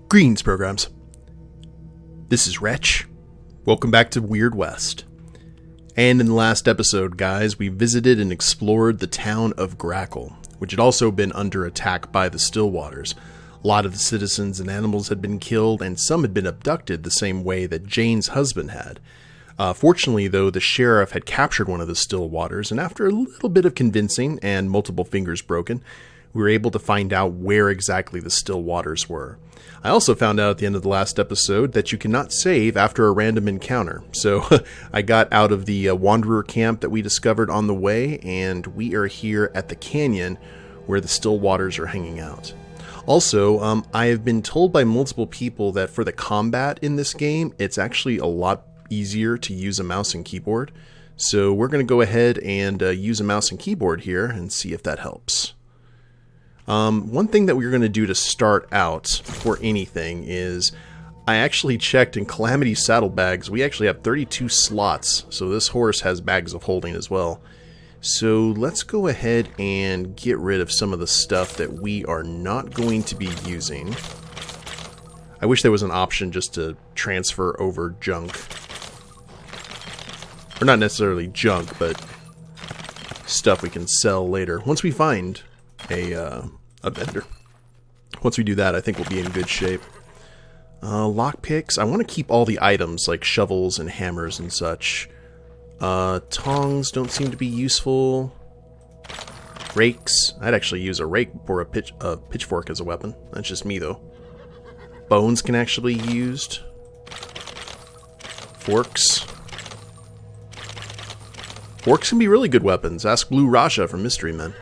Greetings, programs. This is Wretch. Welcome back to Weird West. And in the last episode, guys, we visited and explored the town of Grackle, which had also been under attack by the Stillwaters. A lot of the citizens and animals had been killed, and some had been abducted the same way that Jane's husband had. Fortunately, though, the sheriff had captured one of the Stillwaters, and after a little bit of convincing and multiple fingers broken, we were able to find out where exactly the Stillwaters were. I also found out at the end of the last episode that you cannot save after a random encounter. So I got out of the Wanderer camp that we discovered on the way, and we are here at the canyon where the Stillwaters are hanging out. Also, I have been told by multiple people that for the combat in this game, it's actually a lot easier to use a mouse and keyboard. So we're going to go ahead and use a mouse and keyboard here and see if that helps. One thing that we're going to do to start out before anything is I actually checked in Calamity saddlebags. We actually have 32 slots, so this horse has bags of holding as well. So let's go ahead and get rid of some of the stuff that we are not going to be using. I wish there was an option just to transfer over junk. Or not necessarily junk, but stuff we can sell later. Once we find a vendor. Once we do that, I think we'll be in good shape. Lockpicks. I want to keep all the items like shovels and hammers and such. Tongs don't seem to be useful. Rakes. I'd actually use a rake or a pitchfork as a weapon. That's just me, though. Bones can actually be used. Forks. Forks can be really good weapons. Ask Blue Rasha from Mystery Men.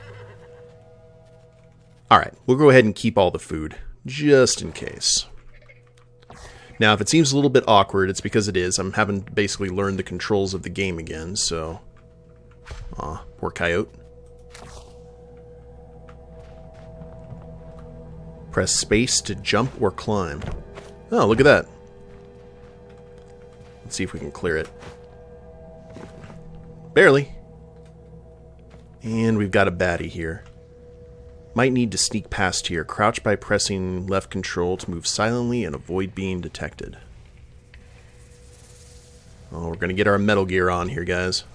Alright, we'll go ahead and keep all the food, just in case. Now, if it seems a little bit awkward, it's because it is. I'm having to basically learn the controls of the game again, so... Aw, poor coyote. Press space to jump or climb. Oh, look at that. Let's see if we can clear it. Barely. And we've got a baddie here. Might need to sneak past here. Crouch by pressing left control to move silently and avoid being detected. Oh, we're going to get our Metal Gear on here, guys.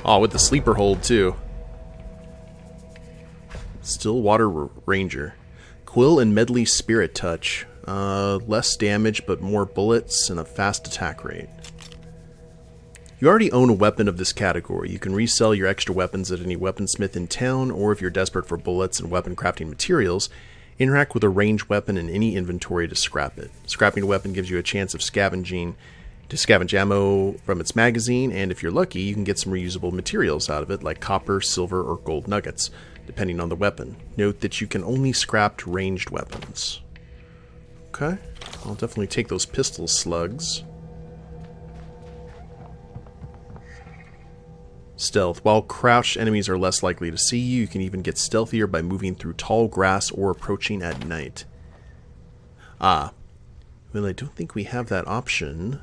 Oh, with the sleeper hold, too. Stillwater Ranger. Quill and Medley Spirit Touch. Less damage, but more bullets and a fast attack rate. You already own a weapon of this category. You can resell your extra weapons at any weaponsmith in town, or if you're desperate for bullets and weapon crafting materials, interact with a ranged weapon in any inventory to scrap it. Scrapping a weapon gives you a chance of scavenge ammo from its magazine, and if you're lucky, you can get some reusable materials out of it, like copper, silver, or gold nuggets, depending on the weapon. Note that you can only scrap ranged weapons. Okay, I'll definitely take those pistol slugs. Stealth. While crouched, enemies are less likely to see you. You can even get stealthier by moving through tall grass or approaching at night. Ah. Well, I don't think we have that option.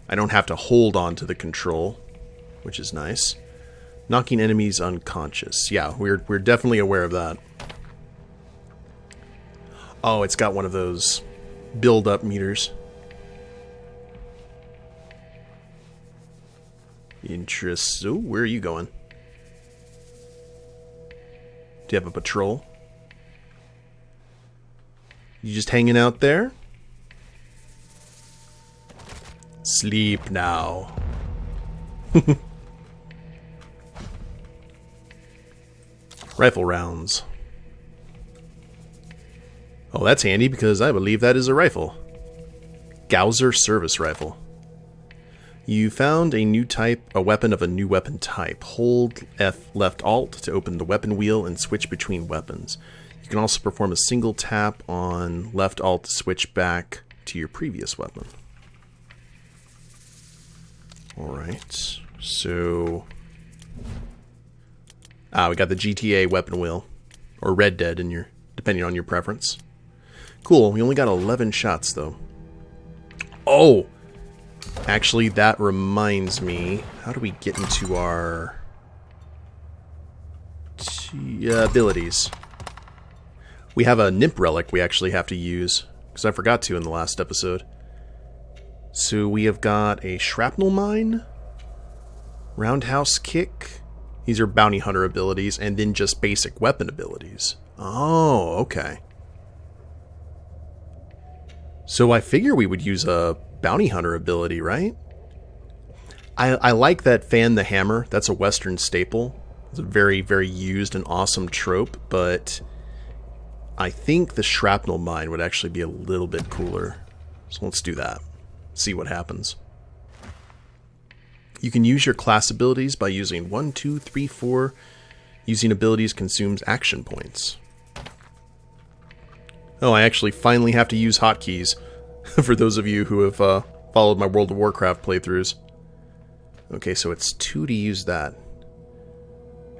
I don't have to hold on to the control, which is nice. Knocking enemies unconscious. Yeah, we're definitely aware of that. Oh, it's got one of those build-up meters. Interest. Oh, where are you going? Do you have a patrol? You just hanging out there? Sleep now. Rifle rounds. Oh, that's handy because I believe that is a rifle. Gauser service rifle. You found a new type, a weapon of a new weapon type. Hold left alt to open the weapon wheel and switch between weapons. You can also perform a single tap on left alt to switch back to your previous weapon. Alright, so... we got the GTA weapon wheel. Or Red Dead, depending on your preference. Cool, we only got 11 shots, though. Oh! Actually, that reminds me, how do we get into our Abilities. We have a Nimp Relic we actually have to use, because I forgot to in the last episode. So we have got a Shrapnel Mine, Roundhouse Kick. These are Bounty Hunter abilities, and then just basic weapon abilities. Oh, okay. So I figure we would use a Bounty Hunter ability, right? I like that Fan the Hammer. That's a Western staple. It's a very, very used and awesome trope, but I think the Shrapnel Mine would actually be a little bit cooler. So let's do that. See what happens. You can use your class abilities by using 1, 2, 3, 4. Using abilities consumes action points. Oh, I actually finally have to use hotkeys for those of you who have followed my World of Warcraft playthroughs. Okay, so it's 2 to use that.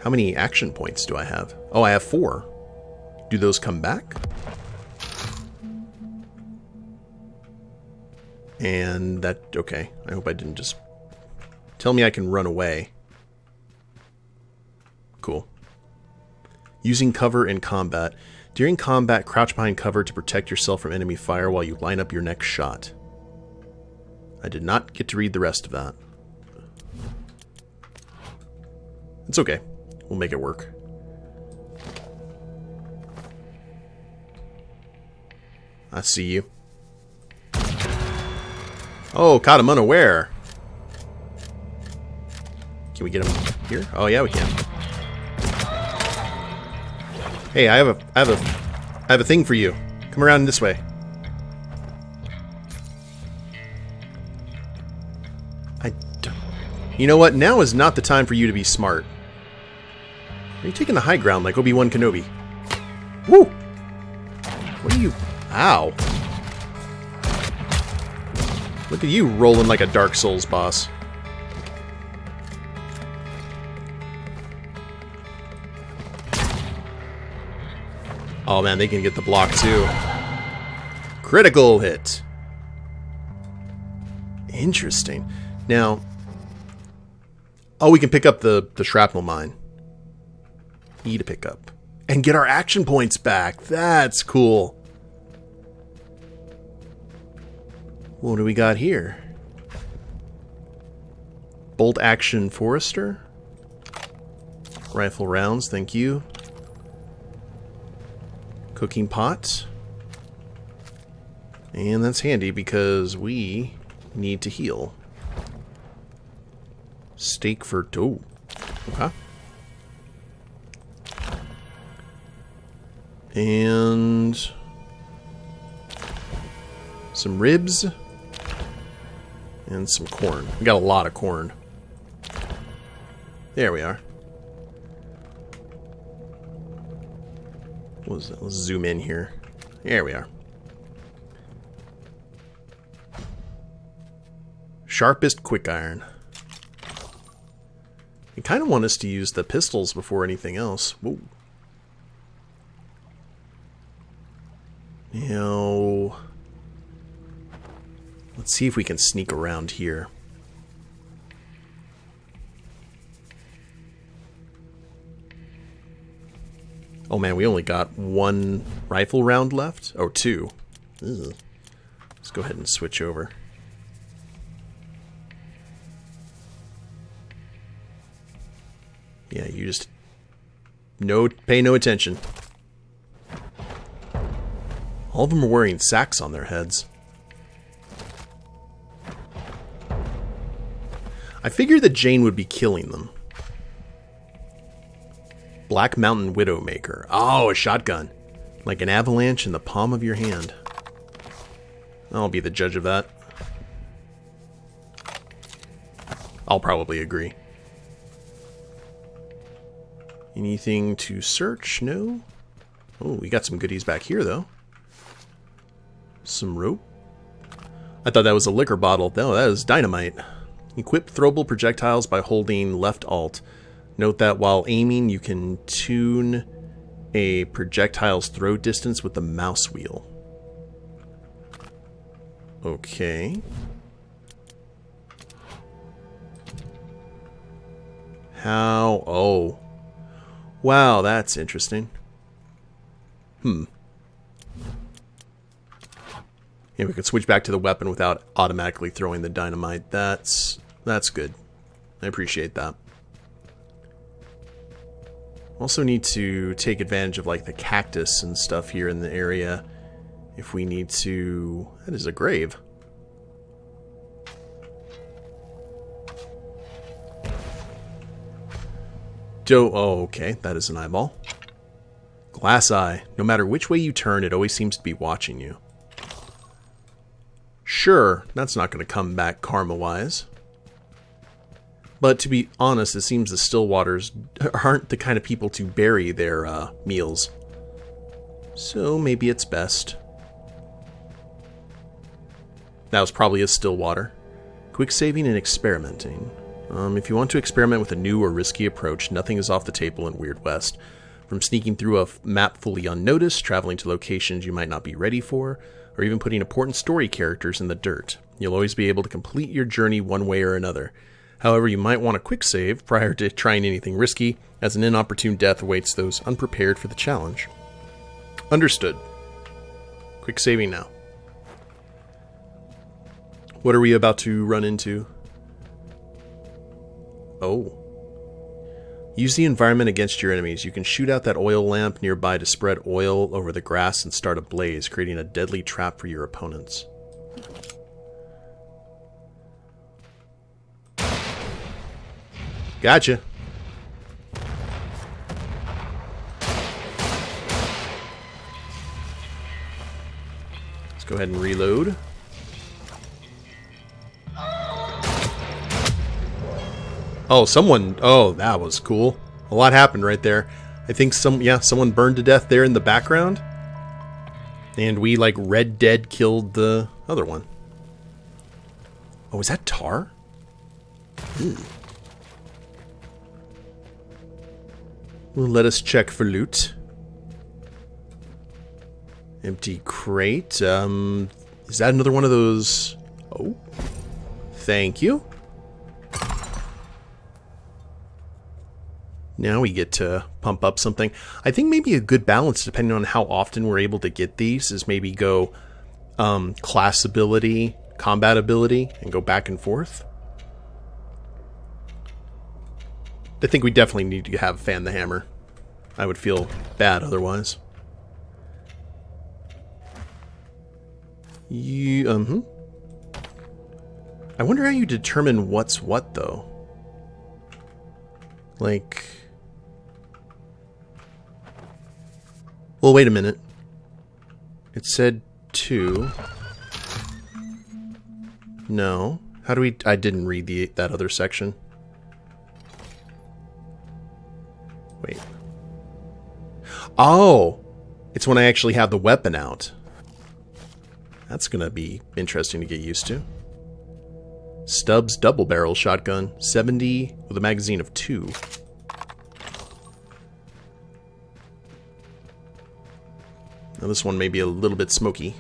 How many action points do I have? Oh, I have 4. Do those come back? And that... okay, I hope I didn't just... tell me I can run away. Cool. Using cover in combat. During combat, crouch behind cover to protect yourself from enemy fire while you line up your next shot. I did not get to read the rest of that. It's okay. We'll make it work. I see you. Oh, caught him unaware. Can we get him here? Oh yeah, we can. Hey, I have a thing for you. Come around this way. You know what? Now is not the time for you to be smart. Are you taking the high ground like Obi-Wan Kenobi? Woo! What are you... ow. Look at you rolling like a Dark Souls boss. Oh man, they can get the block too. Critical hit. Interesting. Now... oh, we can pick up the Shrapnel Mine. E to pick up. And get our action points back. That's cool. What do we got here? Bolt action Forester. Rifle rounds, thank you. Cooking pot. And that's handy because we need to heal. Steak for dough. Okay. And some ribs. And some corn. We got a lot of corn. There we are. What was that? Let's zoom in here. There we are. Sharpest quick iron. I kind of want us to use the pistols before anything else. Whoa. Now, let's see if we can sneak around here. Oh man, we only got 1 rifle round left. Oh, 2. Ugh. Let's go ahead and switch over. Yeah, you just pay no attention. All of them are wearing sacks on their heads. I figured that Jane would be killing them. Black Mountain Widowmaker. Oh, a shotgun. Like an avalanche in the palm of your hand. I'll be the judge of that. I'll probably agree. Anything to search? No? Oh, we got some goodies back here, though. Some rope. I thought that was a liquor bottle. No, that is dynamite. Equip throwable projectiles by holding left alt. Note that while aiming, you can tune a projectile's throw distance with the mouse wheel. Okay. How? Oh. Wow, that's interesting. Yeah, we could switch back to the weapon without automatically throwing the dynamite. That's good. I appreciate that. Also need to take advantage of like the cactus and stuff here in the area if we need to. That is a grave. Oh, okay. That is an eyeball. Glass eye. No matter which way you turn, it always seems to be watching you. Sure, that's not going to come back karma-wise. But to be honest, it seems the Stillwaters aren't the kind of people to bury their meals. So maybe it's best. That was probably a Stillwater. Quick saving and experimenting. If you want to experiment with a new or risky approach, nothing is off the table in Weird West. From sneaking through a map fully unnoticed, traveling to locations you might not be ready for, or even putting important story characters in the dirt. You'll always be able to complete your journey one way or another. However, you might want a quick save prior to trying anything risky, as an inopportune death awaits those unprepared for the challenge. Understood. Quick saving now. What are we about to run into? Oh. Use the environment against your enemies. You can shoot out that oil lamp nearby to spread oil over the grass and start a blaze, creating a deadly trap for your opponents. Gotcha. Let's go ahead and reload. Oh, that was cool. A lot happened right there. I think someone burned to death there in the background. And we, like, Red Dead killed the other one. Oh, is that tar? Well, let us check for loot. Empty crate. Is that another one of those? Oh. Thank you. Now we get to pump up something. I think maybe a good balance, depending on how often we're able to get these, is maybe go class ability, combat ability, and go back and forth. I think we definitely need to have Fan the Hammer. I would feel bad otherwise. I wonder how you determine what's what, though. Like... Well, wait a minute. It said 2. No. How do we... I didn't read that other section. Wait. Oh! It's when I actually have the weapon out. That's gonna be interesting to get used to. Stubbs double barrel shotgun. 70 with a magazine of 2. Now this one may be a little bit smoky.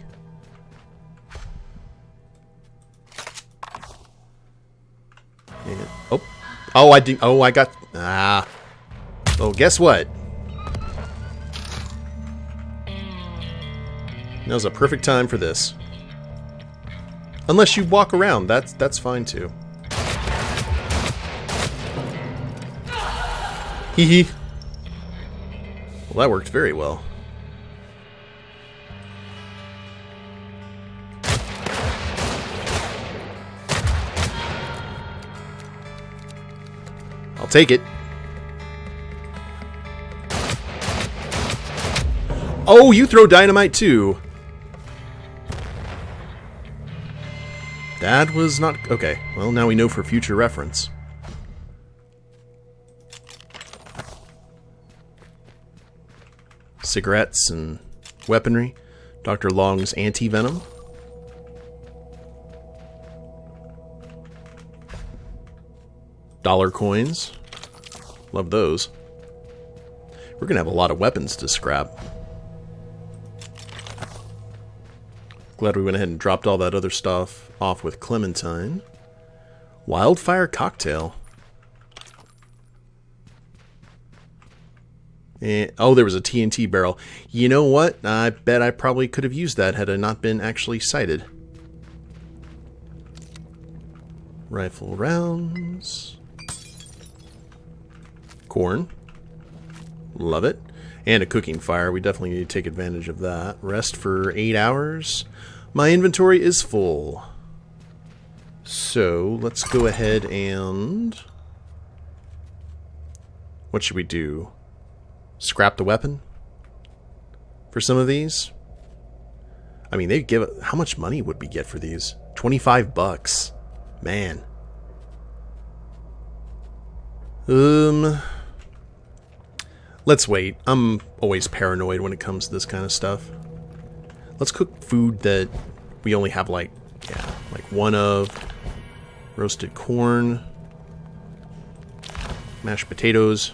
And, oh, I got. Oh, guess what? Now's a perfect time for this. Unless you walk around, that's fine too. Hee hee. Well, that worked very well. I'll take it. Oh, you throw dynamite too. That was not... Okay, well, now we know for future reference. Cigarettes and weaponry. Dr. Long's anti-venom. Dollar coins. Love those. We're gonna have a lot of weapons to scrap. Glad we went ahead and dropped all that other stuff off with Clementine. Wildfire cocktail. Oh, there was a TNT barrel. You know what? I bet I probably could have used that had I not been actually sighted. Rifle rounds. Corn. Love it. And a cooking fire. We definitely need to take advantage of that. Rest for 8 hours. My inventory is full. So, let's go ahead and... What should we do? Scrap the weapon? For some of these? I mean, they'd give it... How much money would we get for these? 25 bucks. Man. Let's wait. I'm always paranoid when it comes to this kind of stuff. Let's cook food that we only have like one of. Roasted corn. Mashed potatoes.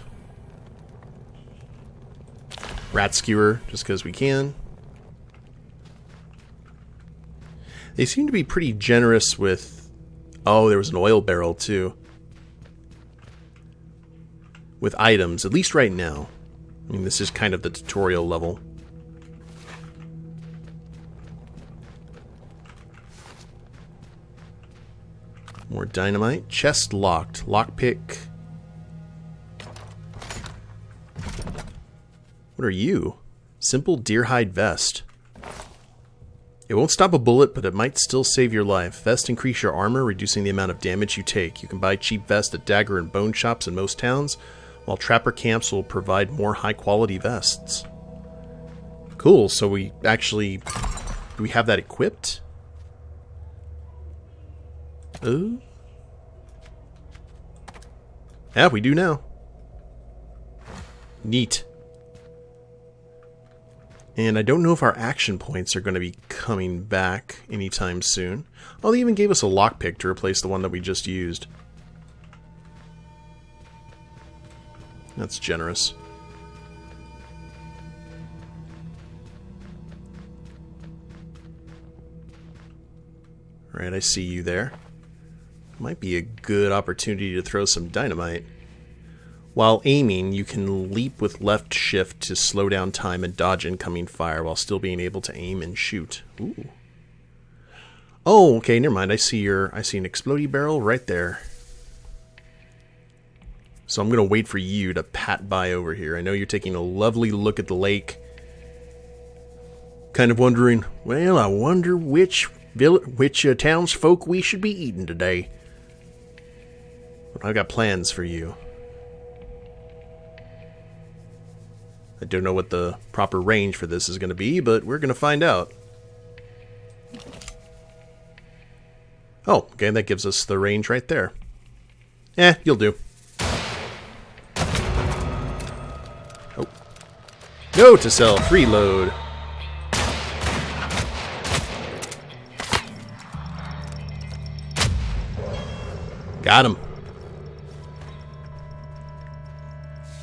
Rat skewer, just because we can. They seem to be pretty generous with... Oh, there was an oil barrel too. With items, at least right now. I mean, this is kind of the tutorial level. More dynamite. Chest locked. Lockpick. What are you? Simple deerhide vest. It won't stop a bullet, but it might still save your life. Vest increase your armor, reducing the amount of damage you take. You can buy cheap vests at dagger and bone shops in most towns, while trapper camps will provide more high-quality vests. Cool, so we actually... Do we have that equipped? Yeah, we do now. Neat. And I don't know if our action points are going to be coming back anytime soon. Oh, they even gave us a lockpick to replace the one that we just used. That's generous. Alright, I see you there. Might be a good opportunity to throw some dynamite. While aiming, you can leap with left shift to slow down time and dodge incoming fire while still being able to aim and shoot. Ooh. Oh, okay, never mind. I see an explodey barrel right there. So I'm going to wait for you to pat by over here. I know you're taking a lovely look at the lake. Kind of wondering, well, I wonder which townsfolk we should be eating today. But I've got plans for you. I don't know what the proper range for this is going to be, but we're going to find out. Oh, okay, that gives us the range right there. You'll do. Oh. Go to self, reload. Got him.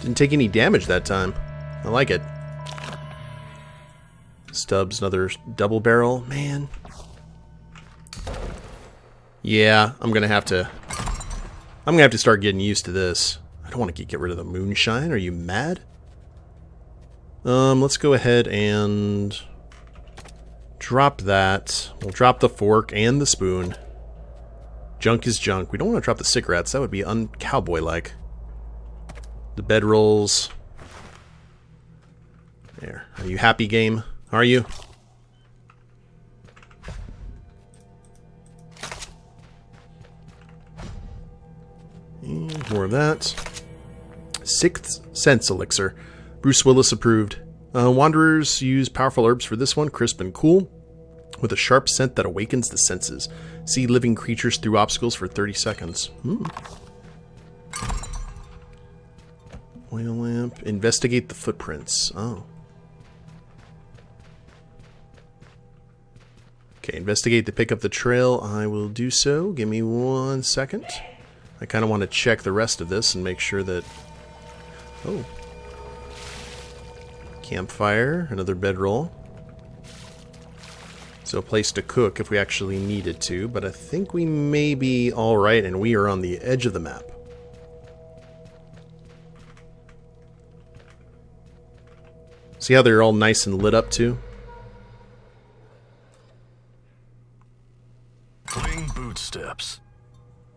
Didn't take any damage that time. I like it. Stubbs, another double barrel. Man. Yeah, I'm gonna have to start getting used to this. I don't want to get rid of the moonshine. Are you mad? Let's go ahead and drop that. We'll drop the fork and the spoon. Junk is junk. We don't want to drop the cigarettes. That would be un-cowboy-like. The bedrolls. There. Are you happy, game? Are you? And more of that. Sixth Sense Elixir. Bruce Willis approved. Wanderers use powerful herbs for this one. Crisp and cool. With a sharp scent that awakens the senses. See living creatures through obstacles for 30 seconds. Oil lamp. Investigate the footprints. Oh. Okay, investigate to pick up the trail. I will do so. Give me 1 second. I kind of want to check the rest of this and make sure that... Oh. Campfire. Another bedroll. So a place to cook if we actually needed to. But I think we may be alright, and we are on the edge of the map. See how they're all nice and lit up too? Clean boot steps.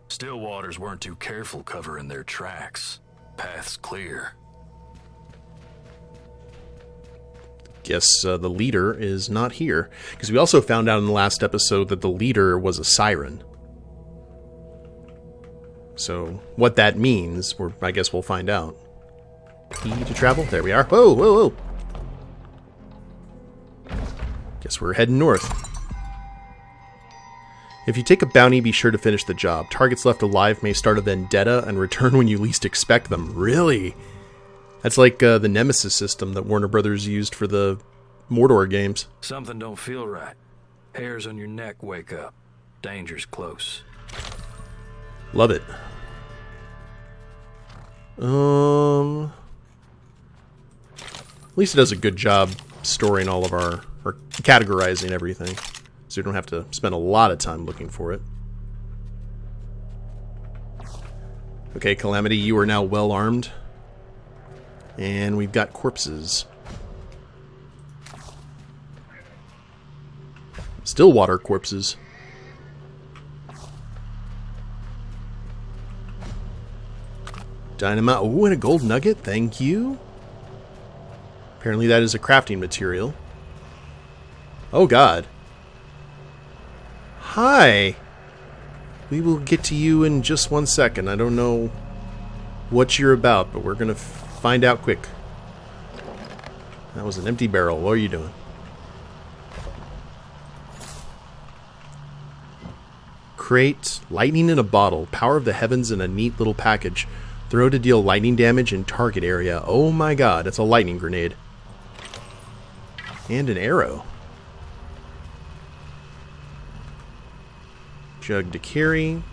Stillwaters weren't too careful covering their tracks. Path's clear. Guess the leader is not here. Because we also found out in the last episode that the leader was a siren. So what that means, I guess we'll find out. Key to travel? There we are. Whoa, whoa, whoa. Guess we're heading north. If you take a bounty, be sure to finish the job. Targets left alive may start a vendetta and return when you least expect them. Really? That's like the Nemesis system that Warner Brothers used for the Mordor games. Something don't feel right. Hairs on your neck wake up. Danger's close. Love it. At least it does a good job storing all of or categorizing everything. So you don't have to spend a lot of time looking for it. Okay, Calamity, you are now well armed. And we've got corpses. Stillwater corpses. Dynamite. Oh, and a gold nugget. Thank you. Apparently that is a crafting material. Oh, God. Hi. We will get to you in just 1 second. I don't know what you're about, but we're going to find out quick. That was an empty barrel. What are you doing? Crate. Lightning in a bottle. Power of the heavens in a neat little package. Throw to deal lightning damage in target area. Oh my god, it's a lightning grenade. And an arrow. Jug to carry.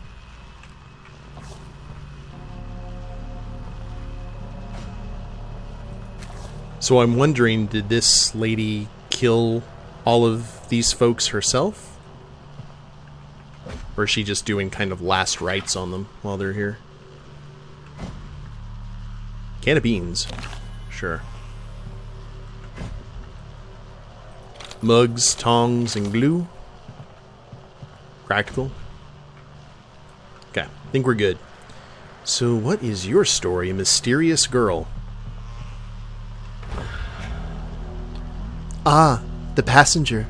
So I'm wondering, did this lady kill all of these folks herself? Or is she just doing kind of last rites on them while they're here? Can of beans. Sure. Mugs, tongs, and glue. Practical. Okay, I think we're good. So what is your story, mysterious girl? Ah, the passenger.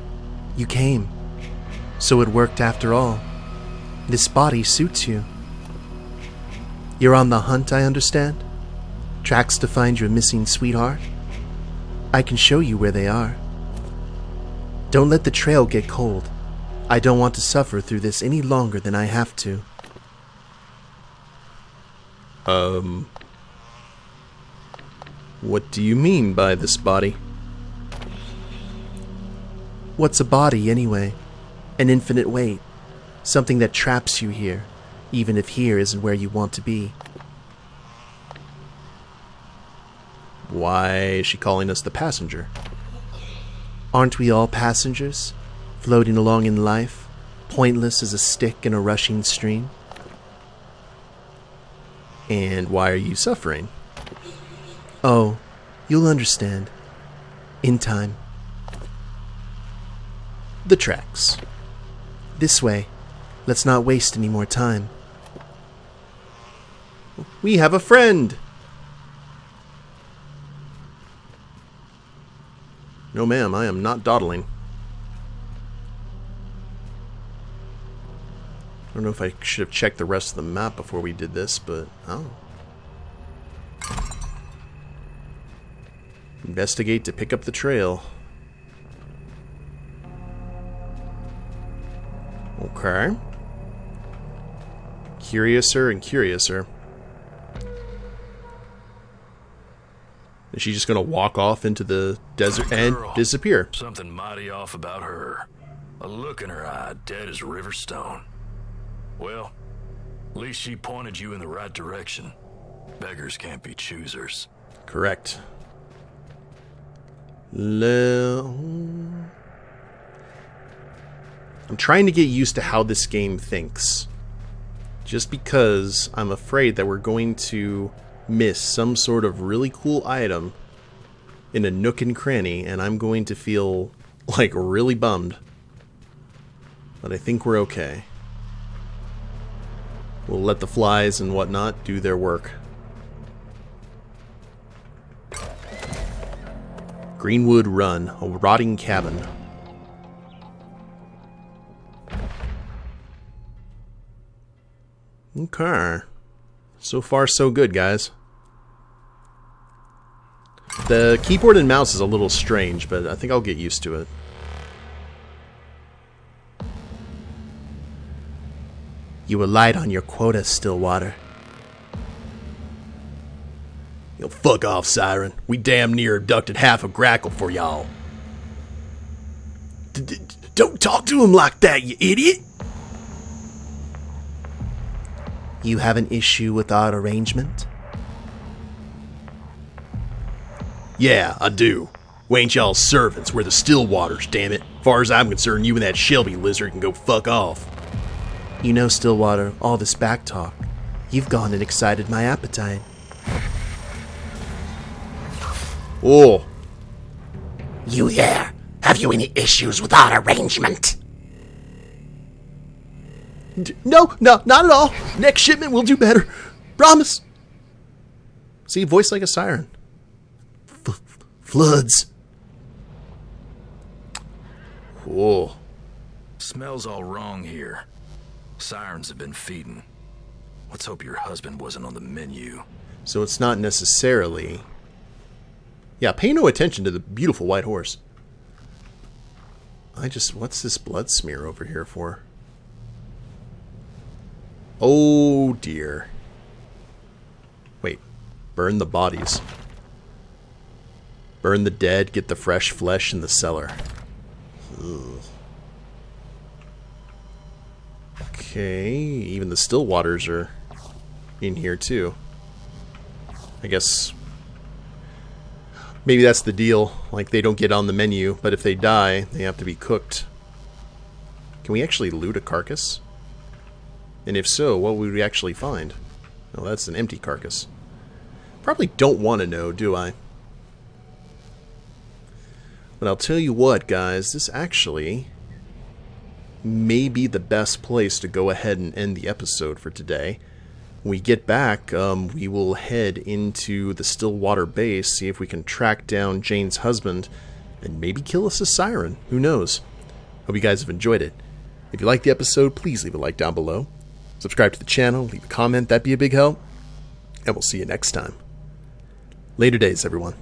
You came. So it worked after all. This body suits you. You're on the hunt, I understand? Tracks to find your missing sweetheart? I can show you where they are. Don't let the trail get cold. I don't want to suffer through this any longer than I have to. What do you mean by this body? What's a body, anyway? An infinite weight. Something that traps you here, even if here isn't where you want to be. Why is she calling us the passenger? Aren't we all passengers, floating along in life, pointless as a stick in a rushing stream? And why are you suffering? Oh, you'll understand. In time. The tracks. This way. Let's not waste any more time. We have a friend! No, ma'am, I am not dawdling. I don't know if I should have checked the rest of the map before we did this, but oh. Investigate to pick up the trail. Okay. Curiouser and curiouser. Is she just going to walk off into the desert and disappear? Something mighty off about her. A look in her eye, dead as river stone. Well, at least she pointed you in the right direction. Beggars can't be choosers. Correct. I'm trying to get used to how this game thinks. Just because I'm afraid that we're going to miss some sort of really cool item in a nook and cranny, and I'm going to feel, like, really bummed. But I think we're okay. We'll let the flies and whatnot do their work. Greenwood Run, a rotting cabin. Okay. So far, so good, guys. The keyboard and mouse is a little strange, but I think I'll get used to it. You were light on your quota, Stillwater. Yo, fuck off, Siren. We damn near abducted half of Grackle for y'all. Don't talk to him like that, you idiot! You have an issue with our arrangement? Yeah, I do. We ain't y'all's servants, we're the Stillwaters, damn it. Far as I'm concerned, you and that Shelby lizard can go fuck off. You know, Stillwater, all this back talk, you've gone and excited my appetite. Oh. You there? Have you any issues with our arrangement? No, not at all. Next shipment we'll do better. Promise. See, voice like a siren. Floods. Whoa. Smells all wrong here. Sirens have been feeding. Let's hope your husband wasn't on the menu. So it's not necessarily... Yeah, pay no attention to the beautiful white horse. What's this blood smear over here for? Oh dear. Wait, burn the bodies. Burn the dead, get the fresh flesh in the cellar. Ugh. Okay, even the Stillwaters are in here too. I guess maybe that's the deal. Like, they don't get on the menu, but if they die, they have to be cooked. Can we actually loot a carcass? And if so, what would we actually find? Oh, that's an empty carcass. Probably don't want to know, do I? But I'll tell you what, guys, this actually may be the best place to go ahead and end the episode for today. When we get back, we will head into the Stillwater base, see if we can track down Jane's husband, and maybe kill us a siren. Who knows? Hope you guys have enjoyed it. If you liked the episode, please leave a like down below. Subscribe to the channel, leave a comment, that'd be a big help. And we'll see you next time. Later days, everyone.